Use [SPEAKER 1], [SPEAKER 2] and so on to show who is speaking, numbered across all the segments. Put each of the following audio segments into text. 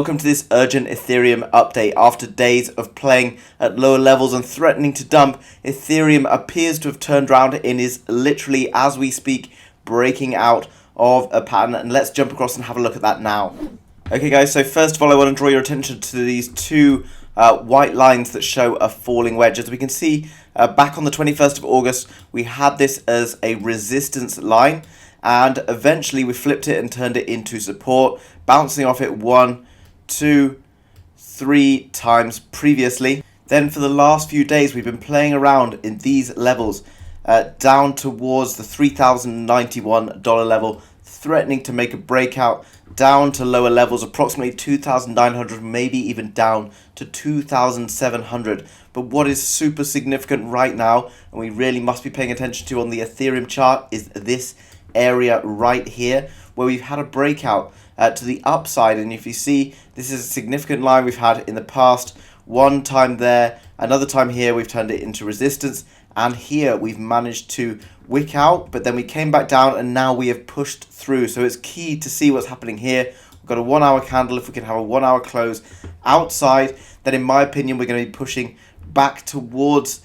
[SPEAKER 1] welcome to this urgent Ethereum update. After days of playing at lower levels and threatening to dump, Ethereum appears to have turned around and is literally, as we speak, breaking out of a pattern. And let's jump across and have a look at that now. Okay guys, so first of all I want to draw your attention to these two white lines that show a falling wedge. As we can see, back on the 21st of August, we had this as a resistance line. And eventually we flipped it and turned it into support, bouncing off it 1, 2, 3 times previously. Then for the last few days we've been playing around in these levels down towards the $3,091 level, threatening to make a breakout down to lower levels, approximately 2,900, maybe even down to 2,700. But what is super significant right now, and we really must be paying attention to on the Ethereum chart, is this area right here where we've had a breakout to the upside. And if you see, this is a significant line we've had in the past. One time there, another time here, we've turned it into resistance, and here we've managed to wick out, but then we came back down and now we have pushed through. So it's key to see what's happening here. We've got a 1 hour candle. If we can have a 1 hour close outside, then in my opinion we're going to be pushing back towards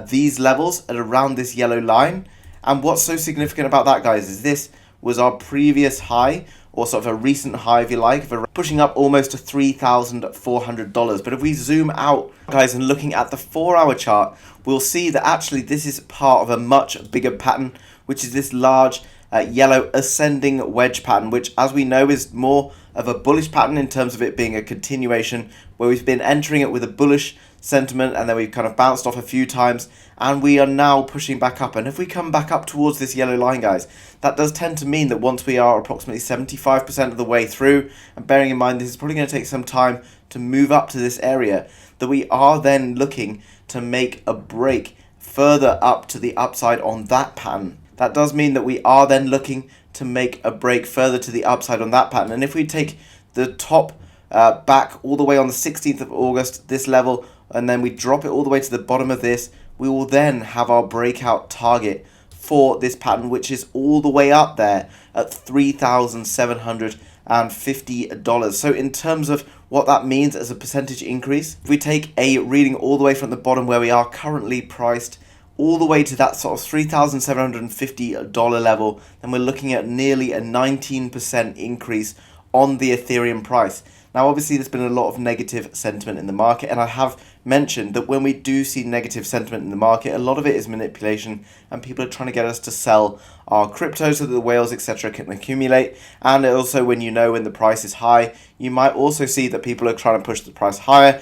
[SPEAKER 1] these levels at around this yellow line. And what's so significant about that, guys, is this was our previous high, or sort of a recent high, if you like, for pushing up almost to $3,400. But if we zoom out, guys, and looking at the 4 hour chart, we'll see that actually this is part of a much bigger pattern, which is this large yellow ascending wedge pattern, which, as we know, is more of a bullish pattern in terms of it being a continuation, where we've been entering it with a bullish sentiment and then we've kind of bounced off a few times and we are now pushing back up. And if we come back up towards this yellow line, guys, that does tend to mean that once we are approximately 75% of the way through, and bearing in mind this is probably going to take some time to move up to this area, that we are then looking to make a break further up to the upside on that pattern. That does mean that we are then looking to make a break further to the upside on that pattern. And if we take the top back all the way on the 16th of August, this level, and then we drop it all the way to the bottom of this, we will then have our breakout target for this pattern, which is all the way up there at $3,750. So in terms of what that means as a percentage increase, if we take a reading all the way from the bottom where we are currently priced all the way to that sort of $3,750 level, then we're looking at nearly a 19% increase on the Ethereum price. Now, obviously, there's been a lot of negative sentiment in the market, and I have mentioned that when we do see negative sentiment in the market, a lot of it is manipulation, and people are trying to get us to sell our crypto so that the whales, etc., can accumulate. And also, when the price is high, you might also see that people are trying to push the price higher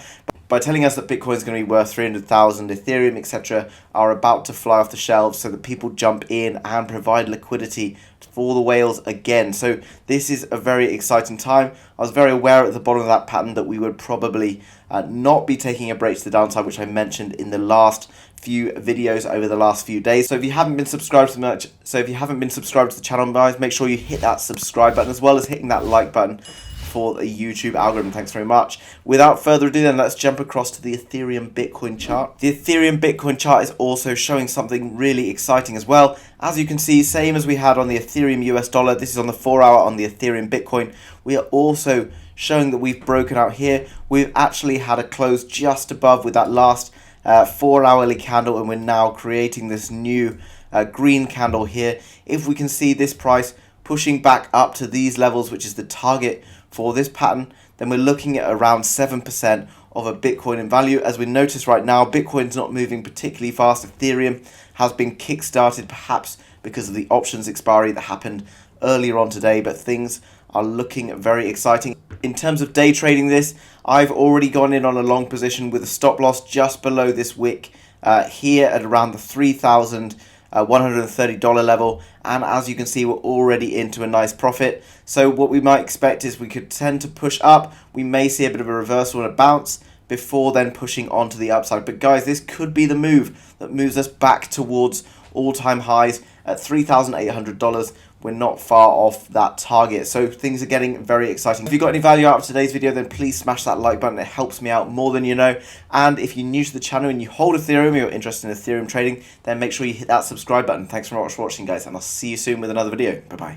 [SPEAKER 1] by telling us that Bitcoin is going to be worth 300,000, Ethereum, etc., are about to fly off the shelves, so that people jump in and provide liquidity for the whales again. So this is a very exciting time. I was very aware at the bottom of that pattern that we would probably not be taking a break to the downside, which I mentioned in the last few videos over the last few days. So if you haven't been subscribed to the channel, guys, make sure you hit that subscribe button, as well as hitting that like button for the YouTube algorithm. Thanks very much. Without further ado, then let's jump across to the Ethereum Bitcoin chart. The Ethereum Bitcoin chart is also showing something really exciting as well. As you can see, same as we had on the Ethereum US dollar, this is on the 4 hour on the Ethereum Bitcoin. We are also showing that we've broken out here. We've actually had a close just above with that last 4 hourly candle, and we're now creating this new green candle here. If we can see this price pushing back up to these levels, which is the target for this pattern, then we're looking at around 7% of a Bitcoin in value. As we notice right now, Bitcoin's not moving particularly fast. Ethereum has been kick-started, perhaps because of the options expiry that happened earlier on today, but things are looking very exciting. In terms of day trading this, I've already gone in on a long position with a stop loss just below this wick here at around the $3,130 level, and as you can see, we're already into a nice profit. So what we might expect is we could tend to push up. We may see a bit of a reversal and a bounce before then pushing on to the upside. But guys, this could be the move that moves us back towards all-time highs at $3,800. We're not far off that target, so things are getting very exciting. If you got any value out of today's video, then please smash that like button. It helps me out more than you know. And if you're new to the channel and you hold Ethereum, or you're interested in Ethereum trading, then make sure you hit that subscribe button. Thanks very much for watching, guys, and I'll see you soon with another video. Bye bye.